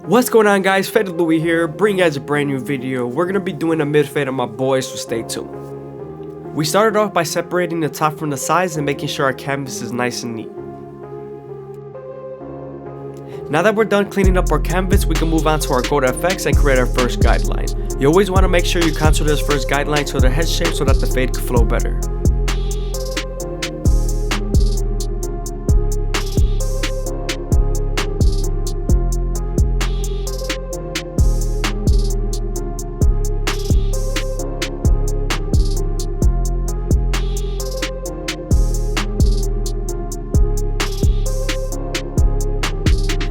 What's going on, guys? FadeitLuie here, bringing you guys a brand new video. We're going to be doing a mid fade on my boys, so stay tuned. We started off by separating the top from the sides and making sure our canvas is nice and neat. Now that we're done cleaning up our canvas, we can move on to our Go to Effects and create our first guideline. You always want to make sure you contour this first guideline to the head shape so that the fade can flow better.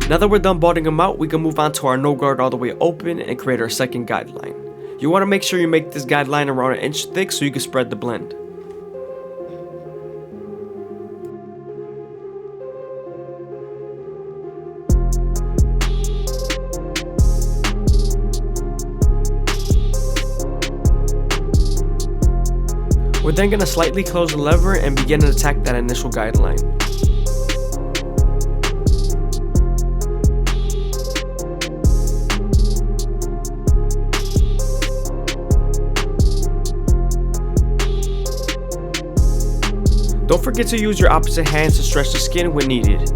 Now that we're done bottoming them out, we can move on to our no guard all the way open and create our second guideline. You want to make sure you make this guideline around an inch thick so you can spread the blend. We're then going to slightly close the lever and begin to attack that initial guideline. Don't forget to use your opposite hands to stretch the skin when needed.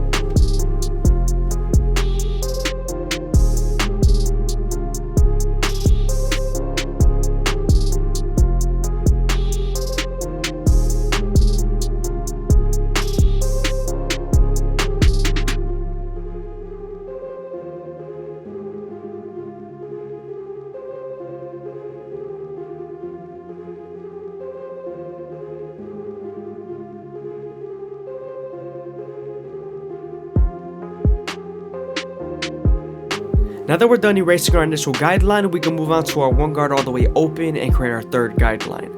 Now that we're done erasing our initial guideline, we can move on to our one guard all the way open and create our third guideline.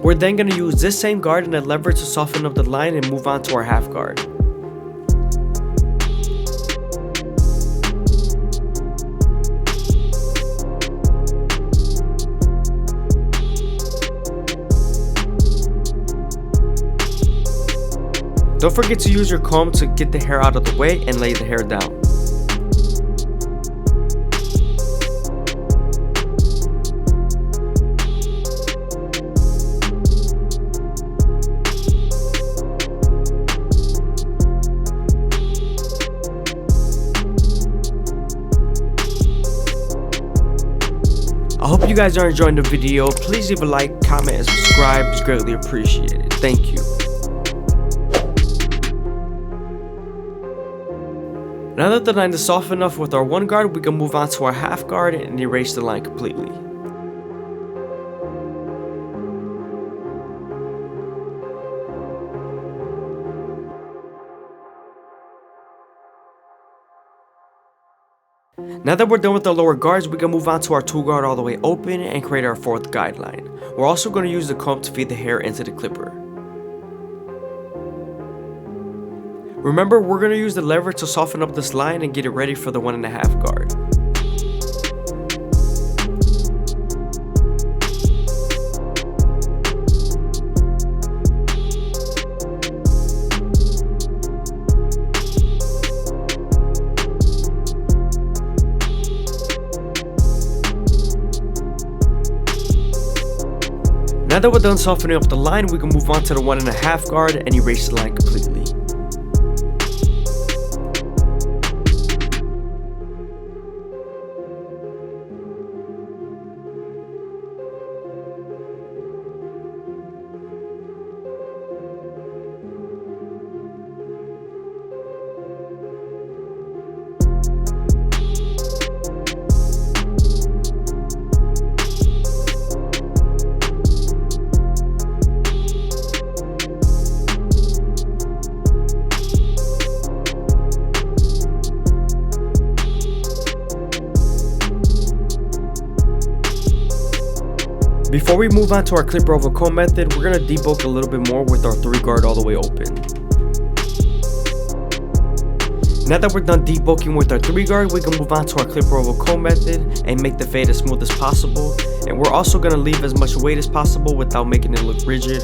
We're then going to use this same guard and a lever to soften up the line and move on to our half guard. Don't forget to use your comb to get the hair out of the way and lay the hair down. I hope you guys are enjoying the video. Please leave a like, comment, and subscribe. It's greatly appreciated. Thank you. Now that the line is soft enough with our one guard, we can move on to our half guard and erase the line completely. Now that we're done with the lower guards, we can move on to our two guard all the way open and create our fourth guideline. We're also going to use the comb to feed the hair into the clipper. Remember, we're going to use the lever to soften up this line and get it ready for the 1.5 guard. Now that we're done softening up the line, we can move on to the 1.5 guard and erase the line completely. Before we move on to our clipper over comb method, we're going to debulk a little bit more with our 3 guard all the way open. Now that we're done debulking with our 3 guard, we can move on to our clipper over comb method and make the fade as smooth as possible. And we're also going to leave as much weight as possible without making it look rigid.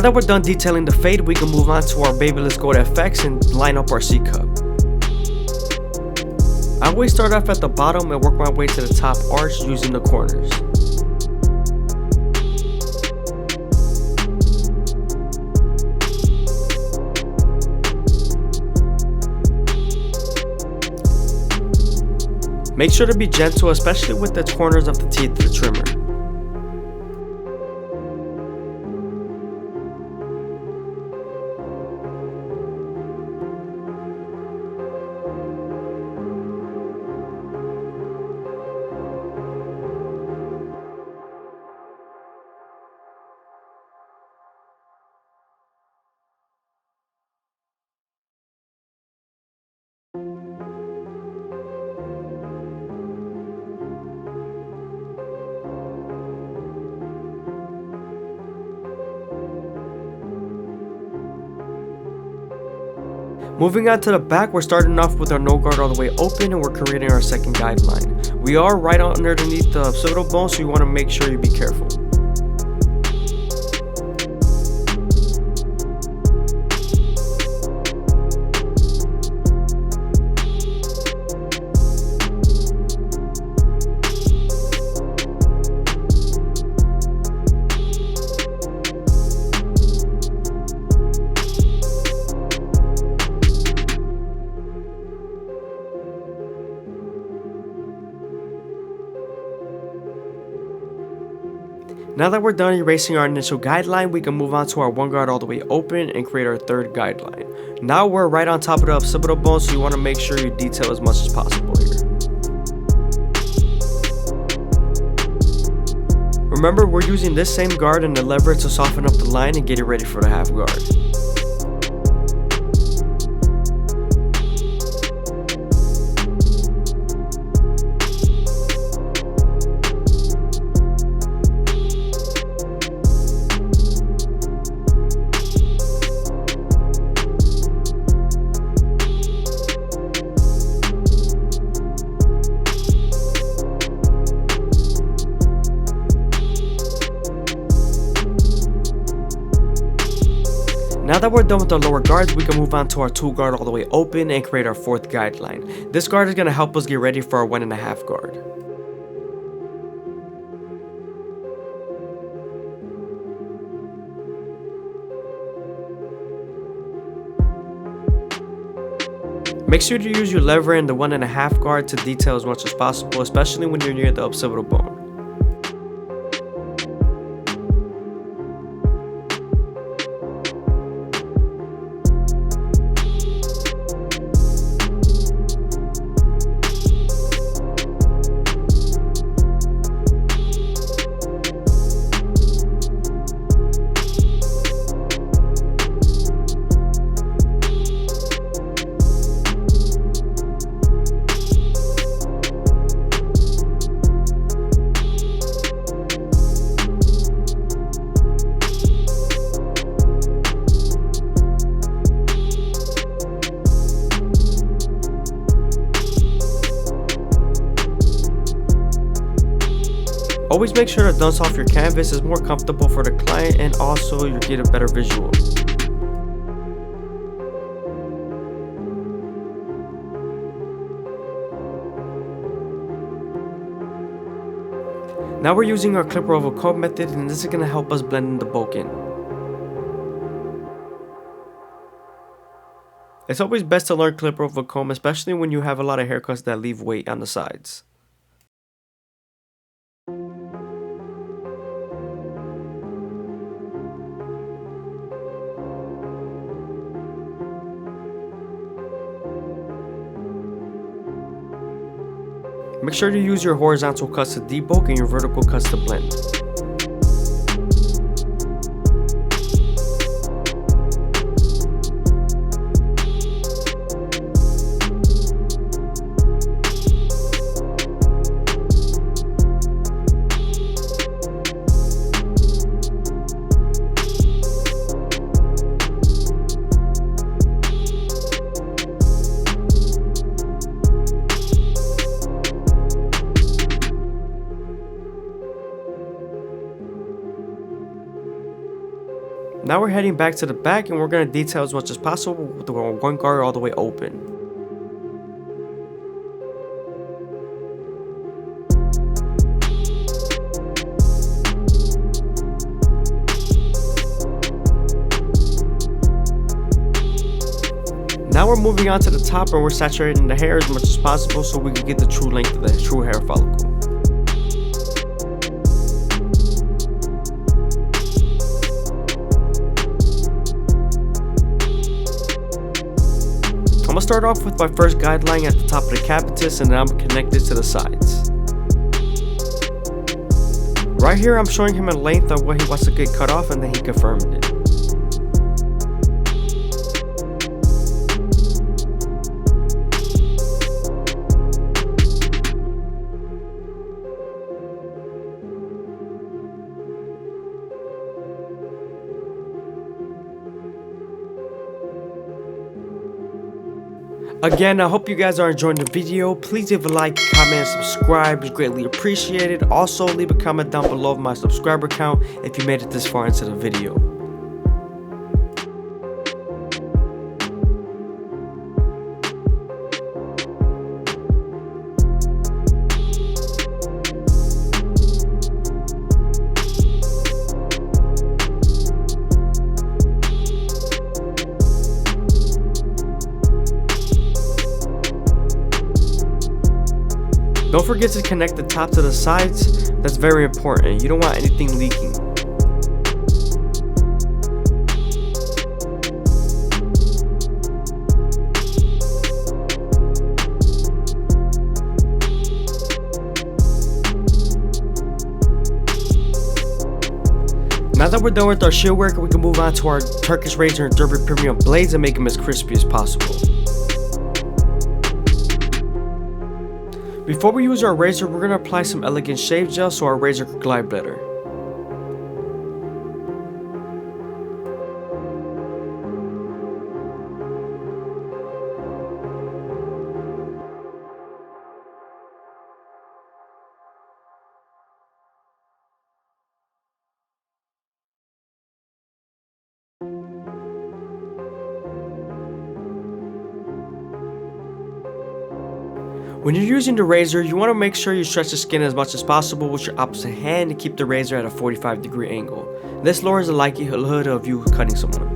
Now that we're done detailing the fade, we can move on to our Babyliss Gold FX and line up our C cup. I always start off at the bottom and work my way to the top arch using the corners. Make sure to be gentle, especially with the corners of the teeth of the trimmer. Moving on to the back, we're starting off with our no guard all the way open and we're creating our second guideline. We are right underneath the occipital bone, so you want to make sure you be careful. Now that we're done erasing our initial guideline, we can move on to our one guard all the way open and create our third guideline. Now we're right on top of the occipital bone, so you want to make sure you detail as much as possible here. Remember, we're using this same guard and the lever to soften up the line and get it ready for the half guard. Now that we're done with our lower guards, we can move on to our 2 guard all the way open and create our 4th guideline. This guard is going to help us get ready for our 1.5 guard. Make sure to use your lever and the 1.5 guard to detail as much as possible, especially when you're near the occipital bone. Always make sure to dunce off your canvas. It's more comfortable for the client and also you get a better visual. Now we're using our clipper over comb method, and this is going to help us blend in the bulk in. It's always best to learn clipper over comb, especially when you have a lot of haircuts that leave weight on the sides. Make sure to use your horizontal cuts to debulk and your vertical cuts to blend. Now we're heading back to the back and we're going to detail as much as possible with the one guard all the way open. Now we're moving on to the top and we're saturating the hair as much as possible so we can get the true length of the true hair follicle. I'm going to start off with my first guideline at the top of the capitis and then I'm going to connect it to the sides. Right here I'm showing him a length of what he wants to get cut off and then he confirmed it. Again, I hope you guys are enjoying the video. Please leave a like, comment, and subscribe. It's greatly appreciated. Also, leave a comment down below of my subscriber count if you made it this far into the video. Don't forget to connect the top to the sides. That's very important. You don't want anything leaking. Now that we're done with our shield work, we can move on to our Turkish razor and Derby Premium blades and make them as crispy as possible. Before we use our razor, we're going to apply some elegant shave gel so our razor can glide better. When you're using the razor, you want to make sure you stretch the skin as much as possible with your opposite hand to keep the razor at a 45-degree angle. This lowers the likelihood of you cutting someone.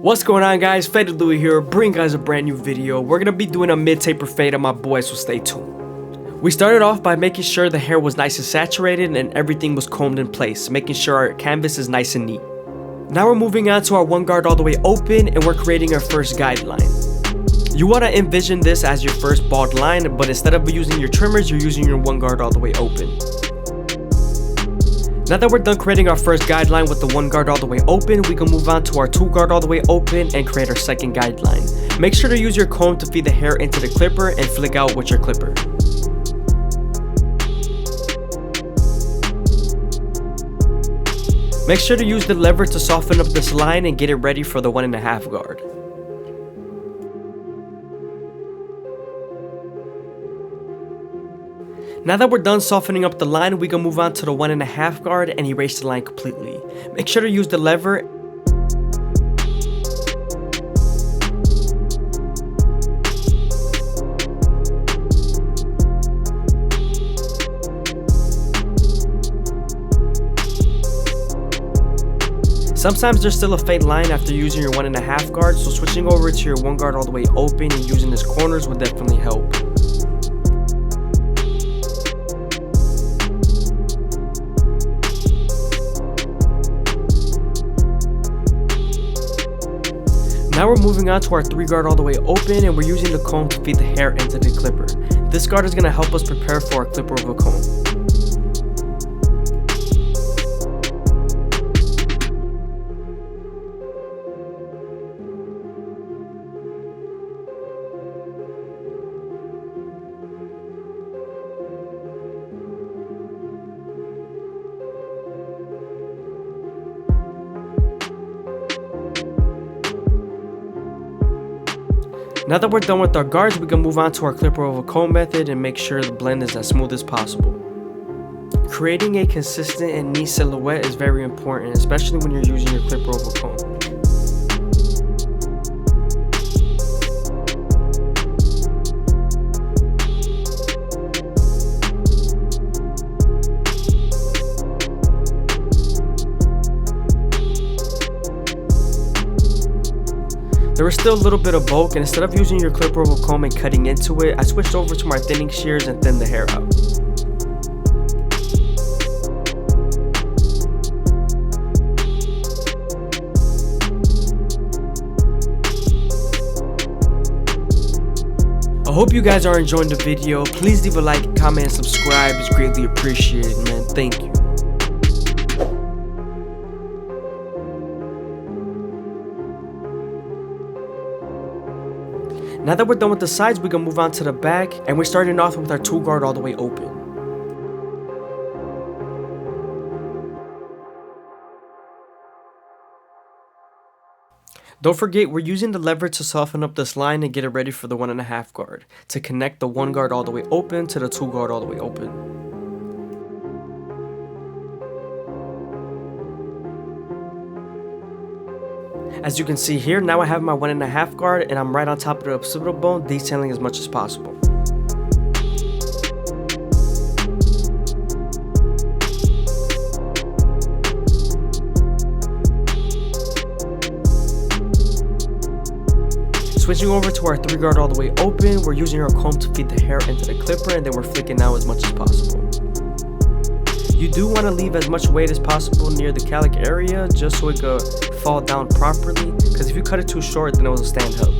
What's going on, guys? FadeitLuie here, bringing guys a brand new video. We're gonna be doing a mid-taper fade on my boy, so stay tuned. We started off by making sure the hair was nice and saturated and everything was combed in place, making sure our canvas is nice and neat. Now we're moving on to our one guard all the way open and we're creating our first guideline. You want to envision this as your first bald line, but instead of using your trimmers, you're using your one guard all the way open. Now that we're done creating our first guideline with the one guard all the way open, we can move on to our two guard all the way open and create our second guideline. Make sure to use your comb to feed the hair into the clipper and flick out with your clipper. Make sure to use the lever to soften up this line and get it ready for the 1.5 guard. Now that we're done softening up the line, we can move on to the 1.5 guard and erase the line completely. Make sure to use the lever. Sometimes there's still a fade line after using your 1.5 guard, so switching over to your one guard all the way open and using its corners will definitely help. Now we're moving on to our 3 guard all the way open, and we're using the comb to feed the hair into the clipper. This guard is going to help us prepare for our clipper of a comb. Now that we're done with our guards, we can move on to our clipper over comb method and make sure the blend is as smooth as possible. Creating a consistent and neat silhouette is very important, especially when you're using your clipper over comb. There was still a little bit of bulk, and instead of using your clipper over comb and cutting into it, I switched over to my thinning shears and thinned the hair out. I hope you guys are enjoying the video. Please leave a like, comment, and subscribe. It's greatly appreciated, man. Thank you. Now that we're done with the sides, we can move on to the back, and we're starting off with our 2 guard all the way open. Don't forget, we're using the lever to soften up this line and get it ready for the 1.5 guard, to connect the 1 guard all the way open to the 2 guard all the way open. As you can see here, now I have my 1.5 guard and I'm right on top of the occipital bone, detailing as much as possible. Switching over to our 3 guard all the way open, we're using our comb to feed the hair into the clipper, and then we're flicking out as much as possible. You do want to leave as much weight as possible near the calic area just so it could fall down properly, because if you cut it too short, then it will stand up.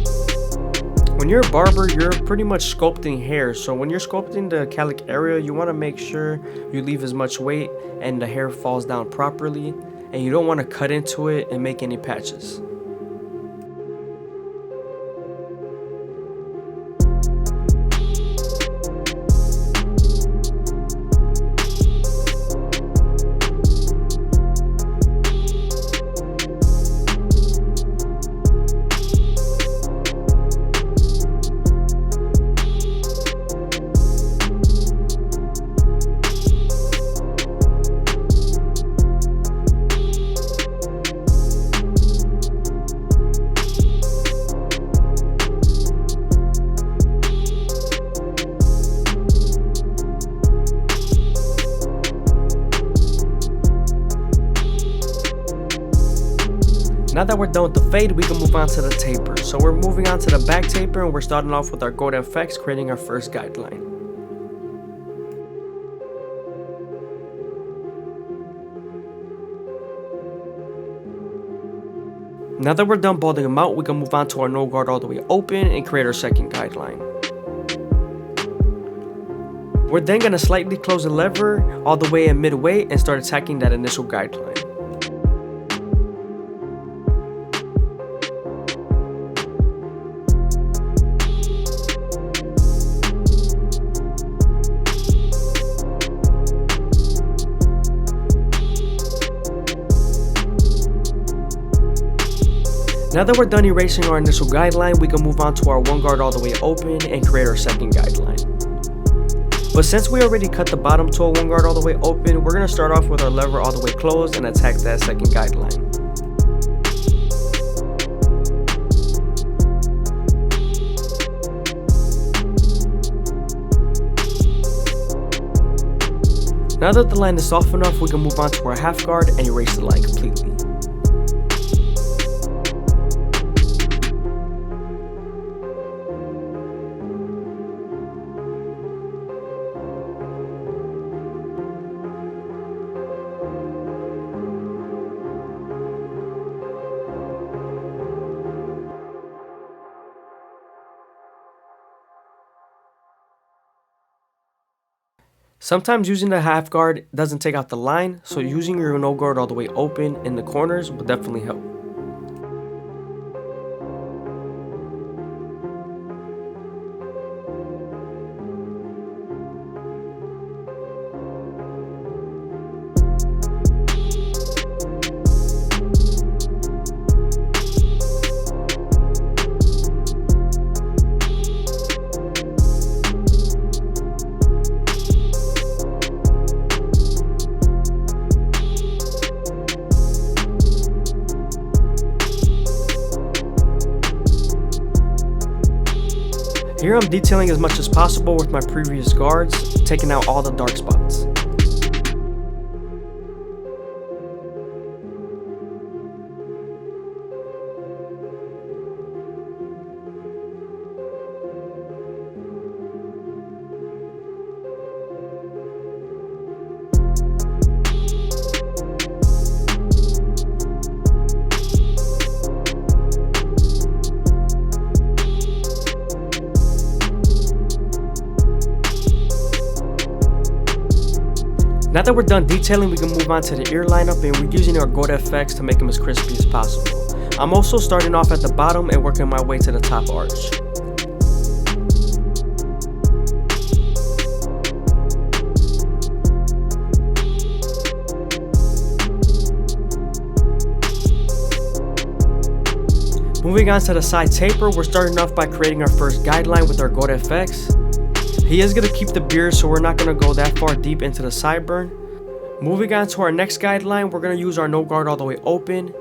When you're a barber, you're pretty much sculpting hair, so when you're sculpting the calic area, you want to make sure you leave as much weight and the hair falls down properly, and you don't want to cut into it and make any patches. Now that we're done with the fade, we can move on to the taper. So we're moving on to the back taper, and we're starting off with our gold FX, creating our first guideline. Now that we're done balding them out, we can move on to our no guard all the way open and create our second guideline. We're then going to slightly close the lever all the way in midway and start attacking that initial guideline. Now that we're done erasing our initial guideline, we can move on to our one guard all the way open and create our second guideline. But since we already cut the bottom to a one guard all the way open, we're going to start off with our lever all the way closed and attack that second guideline. Now that the line is soft enough, we can move on to our half guard and erase the line completely. Sometimes using the half guard doesn't take out the line, so using your no guard all the way open in the corners will definitely help. Here I'm detailing as much as possible with my previous guards, taking out all the dark spots. Now that we're done detailing, we can move on to the ear lineup, and we're using our gold FX to make them as crispy as possible. I'm also starting off at the bottom and working my way to the top arch. Moving on to the side taper, we're starting off by creating our first guideline with our gold FX. He is going to keep the beard, so we're not going to go that far deep into the sideburn. Moving on to our next guideline, we're going to use our no guard all the way open.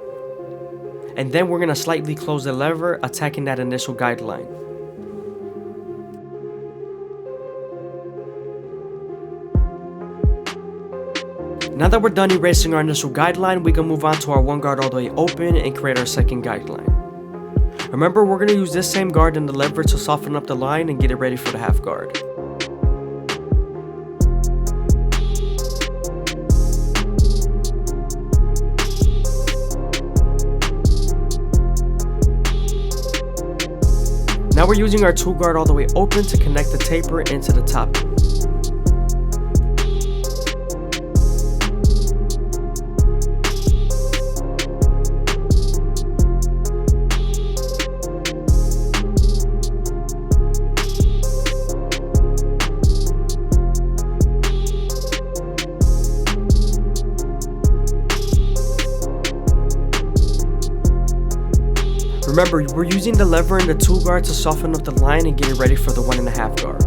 And then we're going to slightly close the lever, attacking that initial guideline. Now that we're done erasing our initial guideline, we can move on to our one guard all the way open and create our second guideline. Remember, we're going to use this same guard and the lever to soften up the line and get it ready for the half guard. Now we're using our two guard all the way open to connect the taper into the top. Remember, we're using the lever and the two guard to soften up the line and get it ready for the 1.5 guard.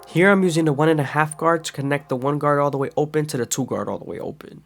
Here I'm using the 1.5 guard to connect the 1 guard all the way open to the 2 guard all the way open.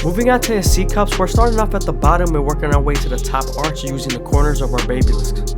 Moving on to his C cups, we're starting off at the bottom and working our way to the top arch using the corners of our babylisks.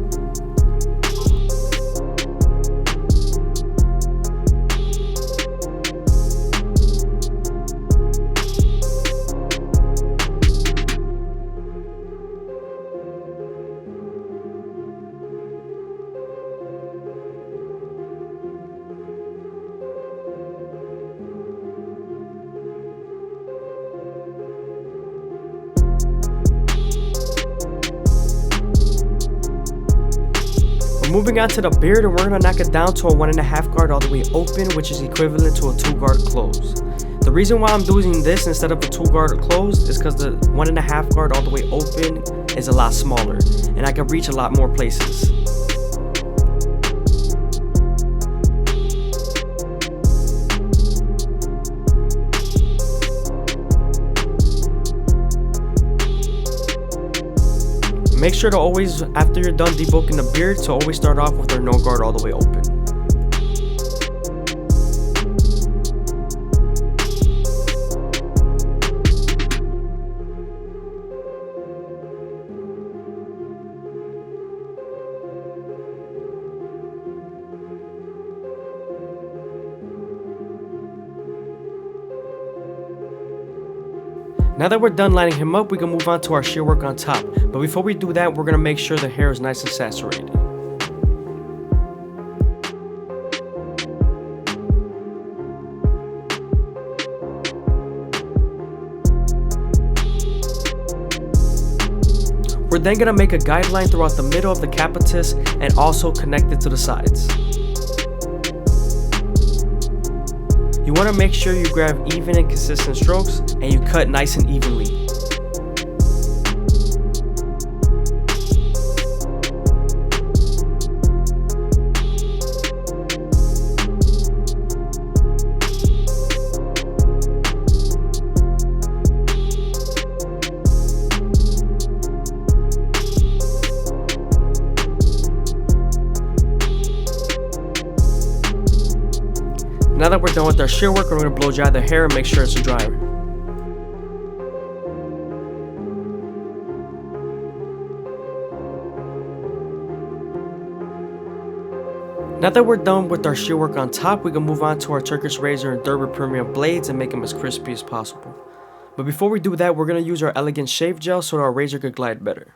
Moving on to the beard, and we're going to knock it down to a 1.5 guard all the way open, which is equivalent to a 2 guard close. The reason why I'm doing this instead of a 2 guard close is because the 1.5 guard all the way open is a lot smaller and I can reach a lot more places. Make sure to always, after you're done debulking the beard, to always start off with our no guard all the way open. Now that we're done lining him up, we can move on to our shear work on top. But before we do that, we're going to make sure the hair is nice and saturated. We're then going to make a guideline throughout the middle of the capitus and also connect it to the sides. You want to make sure you grab even and consistent strokes and you cut nice and evenly. Now that we're done with our shear work, we're going to blow dry the hair and make sure it's a dryer. Now that we're done with our shear work on top, we can move on to our Turkish razor and Durban Premium blades and make them as crispy as possible. But before we do that, we're going to use our Elegant Shave Gel so our razor could glide better.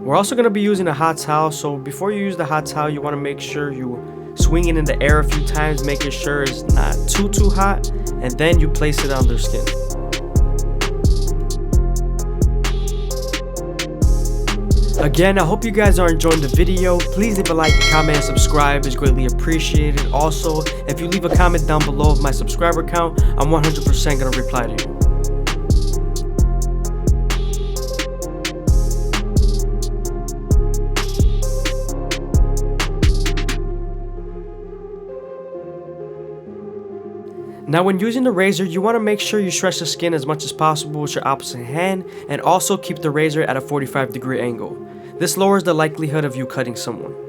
We're also going to be using a hot towel, so before you use the hot towel, you want to make sure you swing it in the air a few times, making sure it's not too hot, and then you place it on their skin. Again, I hope you guys are enjoying the video. Please leave a like, comment, and subscribe. It's greatly appreciated. Also, if you leave a comment down below of my subscriber count, I'm 100% going to reply to you. Now when using the razor, you want to make sure you stretch the skin as much as possible with your opposite hand and also keep the razor at a 45-degree angle. This lowers the likelihood of you cutting someone.